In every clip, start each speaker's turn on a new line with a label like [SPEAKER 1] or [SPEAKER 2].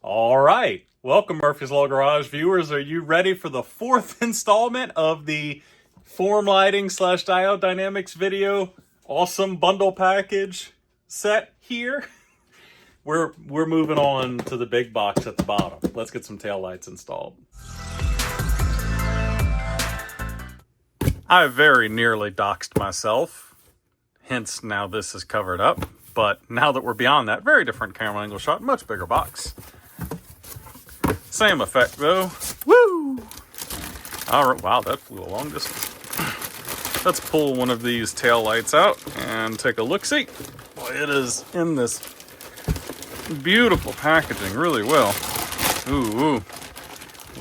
[SPEAKER 1] All right. Welcome, Murphy's Law Garage viewers. Are you ready for the fourth installment of the form lighting slash diode dynamics video awesome bundle package set here? We're moving on to the big box at the bottom. Let's get some taillights installed. I very nearly doxed myself, hence now this is covered up. But now that we're beyond that, very different camera angle shot, much bigger box. Same effect though. Woo! All right, wow, that flew a long distance. Let's pull one of these tail lights out and take a look-see. Boy, it is in this beautiful packaging really well. Ooh.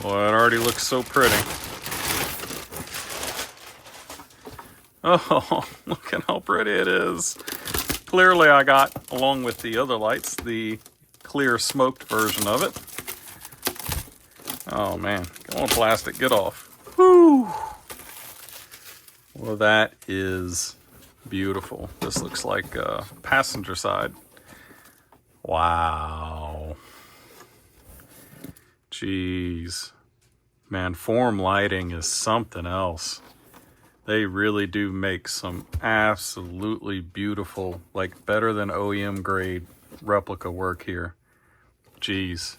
[SPEAKER 1] Boy, it already looks so pretty. Oh, look at how pretty it is. Clearly I got, along with the other lights, the clear smoked version of it. Oh man, come on plastic, get off. Woo! Well, that is beautiful. This looks like passenger side. Wow. Jeez. Man, form lighting is something else. They really do make some absolutely beautiful, like better than OEM grade replica work here. Jeez,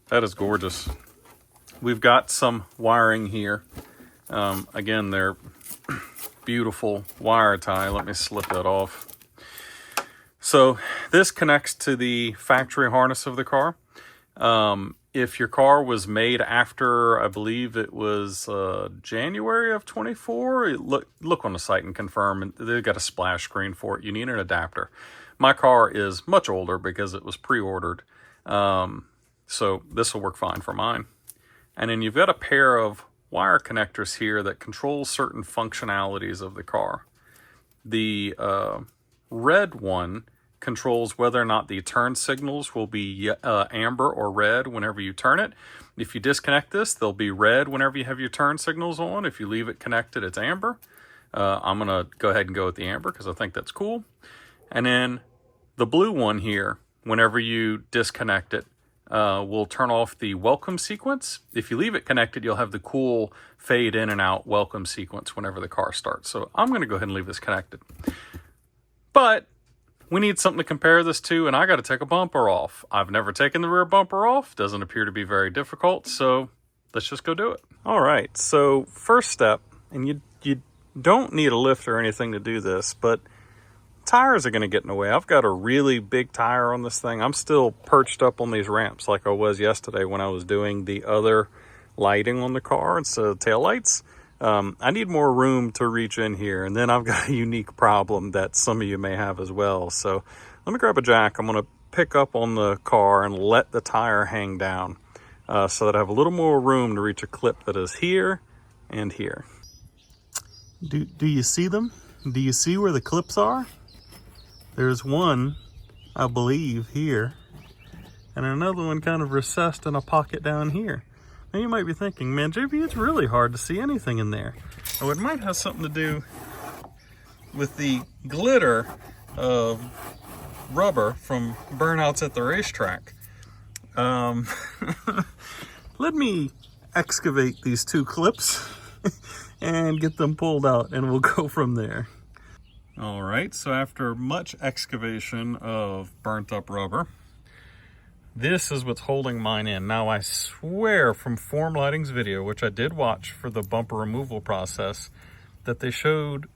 [SPEAKER 1] that is gorgeous. We've got some wiring here. Again, they're beautiful wire tie. Let me slip that off. So this connects to the factory harness of the car. If your car was made after, I believe it was January of 24, look on the site and confirm. They've got a splash screen for it. You need an adapter. My car is much older because it was pre-ordered. So this will work fine for mine. And then you've got a pair of wire connectors here that control certain functionalities of the car. The red one controls whether or not the turn signals will be amber or red whenever you turn it. If you disconnect this, they'll be red whenever you have your turn signals on. If you leave it connected, it's amber. I'm going to go ahead and go with the amber because I think that's cool. And then the blue one here, whenever you disconnect it, will turn off the welcome sequence. If you leave it connected, you'll have the cool fade in and out welcome sequence whenever the car starts. So I'm going to go ahead and leave this connected. But we need something to compare this to, and I got to take a bumper off. I've never taken the rear bumper off. Doesn't appear to be very difficult, so let's just go do it. All right, so first step, and you don't need a lift or anything to do this, but tires are going to get in the way. I've got a really big tire on this thing. I'm still perched up on these ramps like I was yesterday when I was doing the other lighting on the car instead of taillights. I need more room to reach in here, and then I've got a unique problem that some of you may have as well. So let me grab a jack. I'm going to pick up on the car and let the tire hang down so that I have a little more room to reach a clip that is here and here. Do you see them? Do you see where the clips are? There's one, I believe, here, and another one kind of recessed in a pocket down here. Now you might be thinking, man, JB, it's really hard to see anything in there. Oh, it might have something to do with the glitter of rubber from burnouts at the racetrack. Let me excavate these two clips and get them pulled out, and we'll go from there. All right, so after much excavation of burnt up rubber, this is what's holding mine in. Now I swear from Form Lighting's video, which I did watch for the bumper removal process, that they showed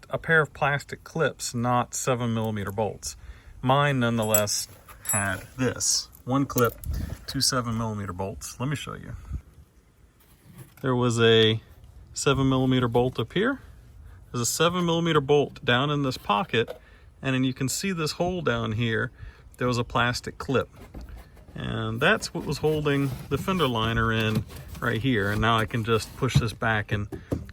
[SPEAKER 1] a pair of plastic clips, not 7mm bolts. Mine nonetheless had this. One clip, two 7mm bolts. Let me show you. There was a 7mm bolt up here. There's a 7mm bolt down in this pocket, and then you can see this hole down here. There was a plastic clip, and that's what was holding the fender liner in right here. And now I can just push this back and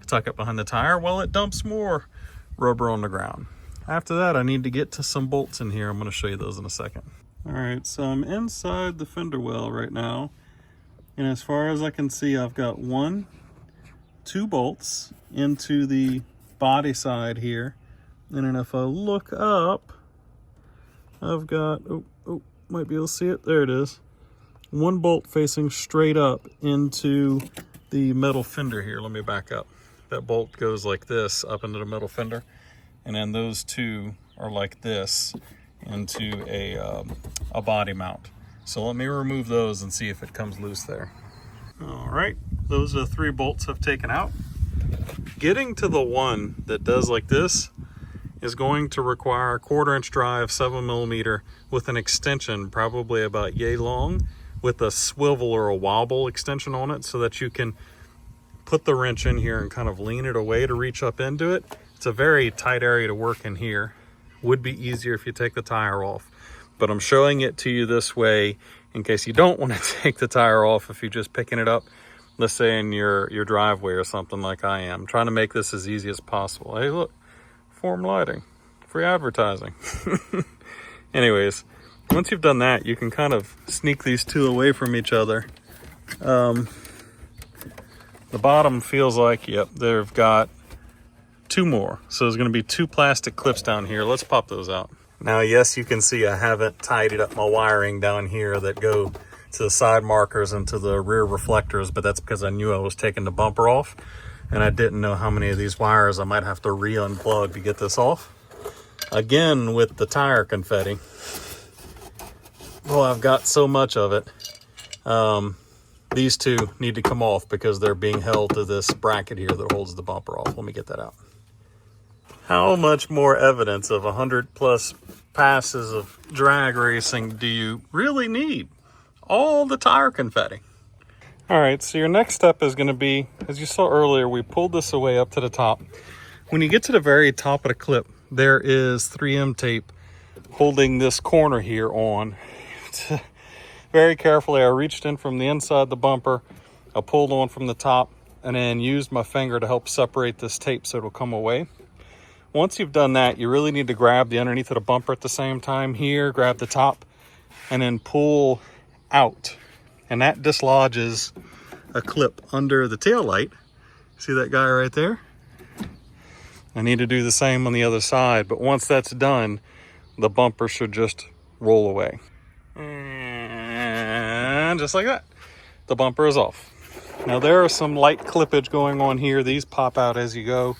[SPEAKER 1] tuck it behind the tire while it dumps more rubber on the ground. After that, I need to get to some bolts in here. I'm going to show you those in a second. All right, so I'm inside the fender well right now, and as far as I can see, I've got two bolts into the body side here, and then if I look up, I've got might be able to see it. There it is. one bolt facing straight up into the metal fender here. Let me back up. That bolt goes like this up into the metal fender, and then those two are like this into a body mount. So let me remove those and see if it comes loose there. All right, those are the 3 bolts I've taken out. Getting to the one that does like this is going to require a 1/4 inch drive, 7mm, with an extension probably about yay long, with a swivel or a wobble extension on it, so that you can put the wrench in here and kind of lean it away to reach up into it. It's a very tight area to work in here. Would be easier if you take the tire off, but I'm showing it to you this way in case you don't want to take the tire off if you're just picking it up, let's say in your driveway or something like I am. I'm trying to make this as easy as possible. Hey, look, Form Lighting, free advertising. Anyways, once you've done that, you can kind of sneak these two away from each other. The bottom feels like, yep, they've got 2 more. So there's going to be 2 plastic clips down here. Let's pop those out. Now, yes, you can see I haven't tidied up my wiring down here that go to the side markers and to the rear reflectors, but that's because I knew I was taking the bumper off, and I didn't know how many of these wires I might have to re-unplug to get this off. Again, with the tire confetti, well, I've got so much of it. These 2 need to come off because they're being held to this bracket here that holds the bumper off. Let me get that out. How much more evidence of 100+ passes of drag racing do you really need? All the tire confetti. All right, so your next step is going to be, as you saw earlier, we pulled this away up to the top. When you get to the very top of the clip, there is 3M tape holding this corner here on. Very carefully, I reached in from the inside of the bumper, I pulled on from the top, and then used my finger to help separate this tape so it'll come away. Once you've done that, you really need to grab the underneath of the bumper at the same time here, grab the top, and then pull out. And that dislodges a clip under the tail light. See that guy right there? I need to do the same on the other side, but once that's done, the bumper should just roll away. And just like that, the bumper is off. Now there are some light clippage going on here. These pop out as you go.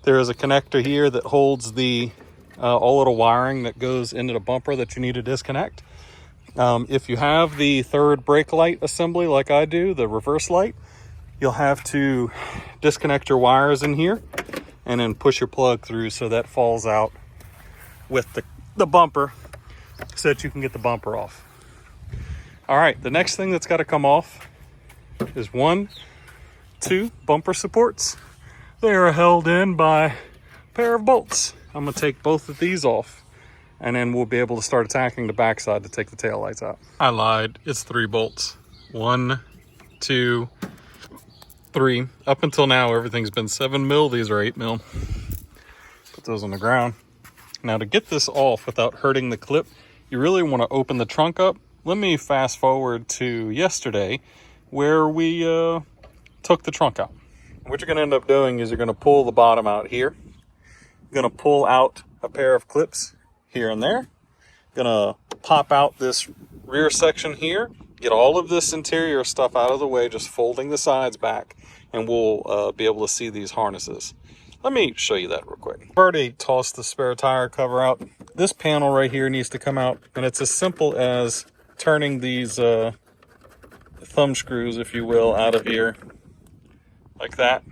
[SPEAKER 1] There is a connector here that holds the all of the wiring that goes into the bumper that you need to disconnect. If you have the 3rd brake light assembly like I do, the reverse light, you'll have to disconnect your wires in here and then push your plug through so that falls out with the bumper so that you can get the bumper off. All right, the next thing that's got to come off is 1, 2 bumper supports. They are held in by a pair of bolts. I'm going to take both of these off, and then we'll be able to start attacking the backside to take the taillights out. I lied. It's 3 bolts. 1, 2, 3. Up until now, everything's been 7mm. These are 8mm. Put those on the ground. Now, to get this off without hurting the clip, you really want to open the trunk up. Let me fast forward to yesterday where we took the trunk out. What you're going to end up doing is you're going to pull the bottom out here. You're going to pull out a pair of clips here and there. Going to pop out this rear section here. Get all of this interior stuff out of the way, just folding the sides back, and we'll be able to see these harnesses. Let me show you that real quick. I've already tossed the spare tire cover out. This panel right here needs to come out, and it's as simple as turning these thumb screws, if you will, out of here. Like that.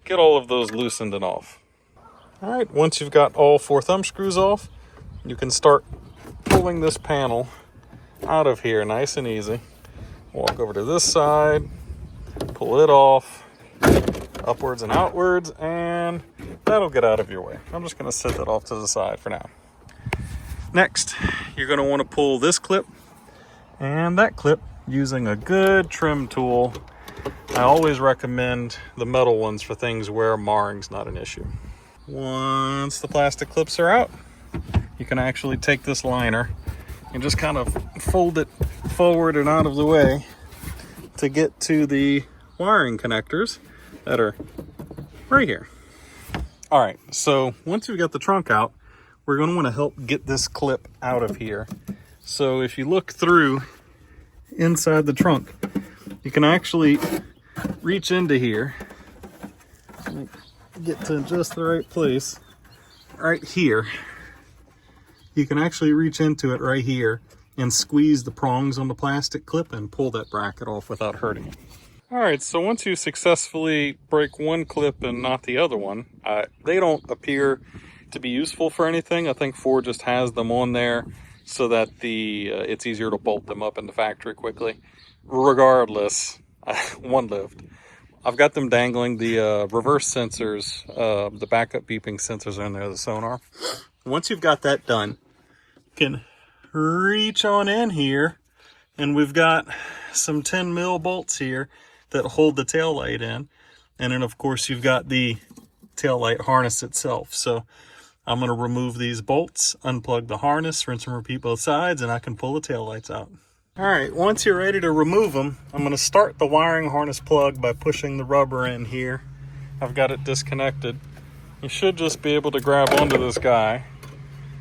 [SPEAKER 1] Get all of those loosened and off. All right, once you've got all 4 thumb screws off, you can start pulling this panel out of here nice and easy. Walk over to this side, pull it off, upwards and outwards, and that'll get out of your way. I'm just going to set that off to the side for now. Next, you're going to want to pull this clip and that clip using a good trim tool. I always recommend the metal ones for things where marring's not an issue. Once the plastic clips are out, you can actually take this liner and just kind of fold it forward and out of the way to get to the wiring connectors that are right here. All right, so once you've got the trunk out, we're going to want to help get this clip out of here. So if you look through inside the trunk. You can actually reach into here. Get to just the right place. Right here. You can actually reach into it right here and squeeze the prongs on the plastic clip and pull that bracket off without hurting it. All right, so once you successfully break one clip and not the other one, they don't appear to be useful for anything. I think Ford just has them on there so that it's easier to bolt them up in the factory quickly. Regardless, one lived. I've got them dangling. The reverse sensors, the backup beeping sensors are in there, the sonar. Once you've got that done, you can reach on in here, and we've got some 10 mil bolts here that hold the tail light in. And then of course you've got the tail light harness itself. So I'm going to remove these bolts, unplug the harness, rinse and repeat both sides, and I can pull the tail lights out. All right, once you're ready to remove them, I'm going to start the wiring harness plug by pushing the rubber in here. I've got it disconnected. You should just be able to grab onto this guy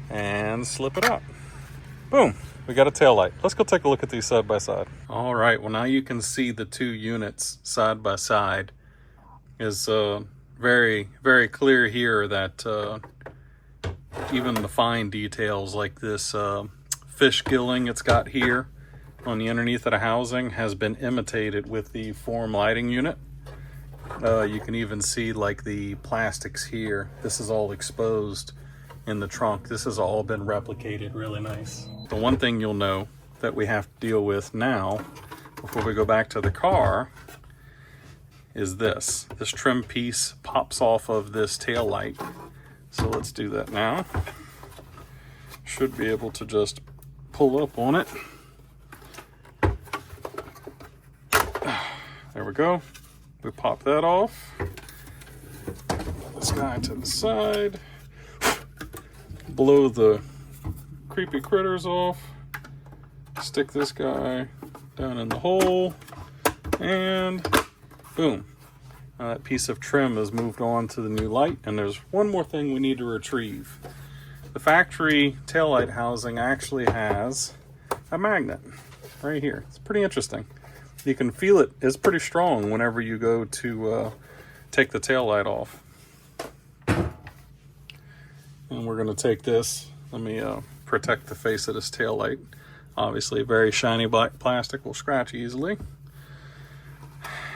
[SPEAKER 1] and slip it out. Boom, we got a tail light. Let's go take a look at these side by side. All right, well now you can see the two units side by side. Is very, very clear here that even the fine details like this fish gilling it's got here on the underneath of the housing has been imitated with the form lighting unit. You can even see like the plastics here. This is all exposed in the trunk. This has all been replicated really nice. The one thing you'll know that we have to deal with now before we go back to the car is this. This trim piece pops off of this tail light. So let's do that now. Should be able to just pull up on it. There we go. We pop that off. This guy to the side. Blow the creepy critters off. Stick this guy down in the hole. And boom. Now that piece of trim has moved on to the new light. And there's one more thing we need to retrieve. The factory taillight housing actually has a magnet right here. It's pretty interesting. You can feel it is pretty strong whenever you go to take the tail light off. And we're going to take this. Let me protect the face of this tail light. Obviously, very shiny black plastic will scratch easily.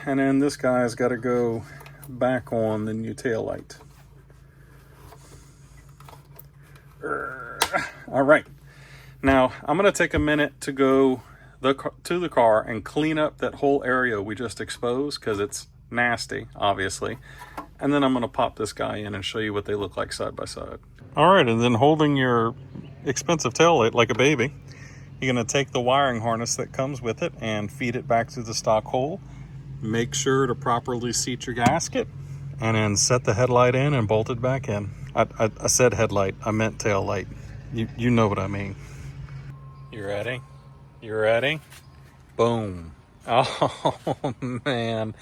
[SPEAKER 1] And then this guy's got to go back on the new tail light. All right. Now, I'm going to take a minute to go to the car and clean up that whole area we just exposed because it's nasty, obviously. And then I'm going to pop this guy in and show you what they look like side by side. All right, and then holding your expensive taillight like a baby, you're going to take the wiring harness that comes with it and feed it back through the stock hole. Make sure to properly seat your gasket and then set the headlight in and bolt it back in. I said headlight, I meant tail light. You know what I mean. You ready? You ready? Boom. Oh man,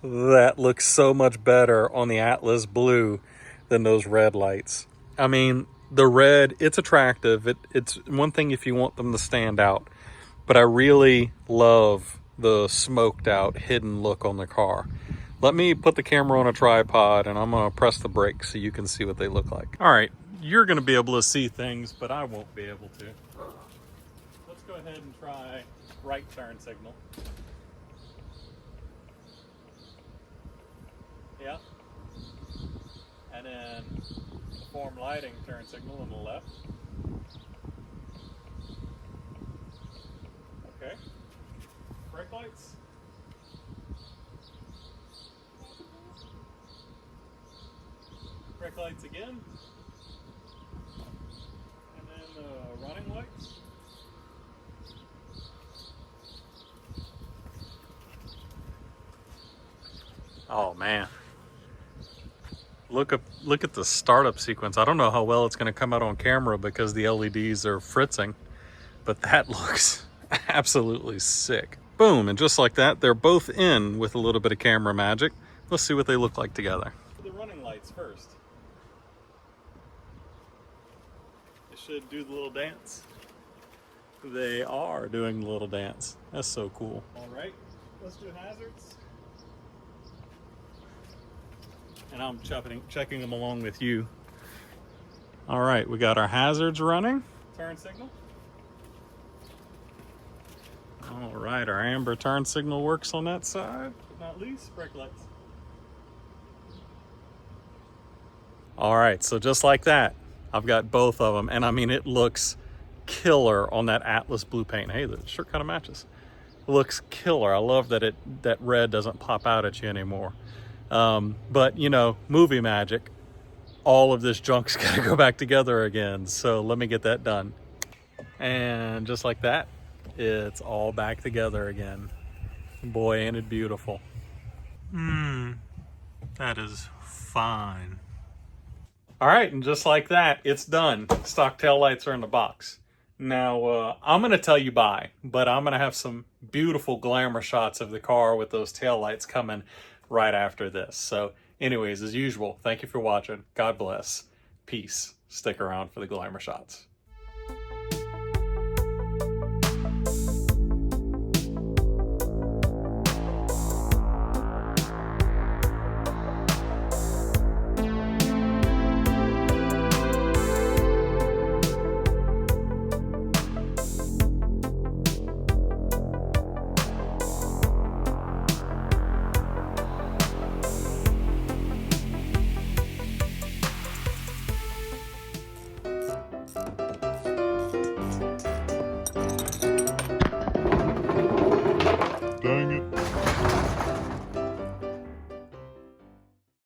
[SPEAKER 1] that looks so much better on the Atlas blue than those red lights. I mean, the red, it's attractive. It's one thing if you want them to stand out, but I really love the smoked out hidden look on the car. Let me put the camera on a tripod and I'm gonna press the brake so you can see what they look like. All right, you're gonna be able to see things, but I won't be able to. Let's go ahead and try right turn signal. Yeah. And then form lighting turn signal on the left. Okay. Brake lights. Brake lights again. And then running lights. Oh man. Look at the startup sequence. I don't know how well it's going to come out on camera because the LEDs are fritzing, but that looks absolutely sick. Boom, and just like that, they're both in with a little bit of camera magic. Let's see what they look like together. The running lights first. They should do the little dance. They are doing the little dance. That's so cool. All right, let's do hazards. And I'm checking them along with you. All right, we got our hazards running. Turn signal. All right, our amber turn signal works on that side, but not least, brake lights. All right, so just like that, I've got both of them. And I mean, it looks killer on that Atlas blue paint. Hey, the shirt kind of matches. It looks killer. I love that that red doesn't pop out at you anymore. But you know, movie magic, all of this junk's got to go back together again. So let me get that done. And just like that, it's all back together again. Boy, ain't it beautiful. That is fine. All right, and just like that, it's done. Stock taillights are in the box. Now, I'm going to tell you bye, but I'm going to have some beautiful glamour shots of the car with those taillights coming right after this. So anyways, as usual, thank you for watching. God bless. Peace. Stick around for the glamour shots.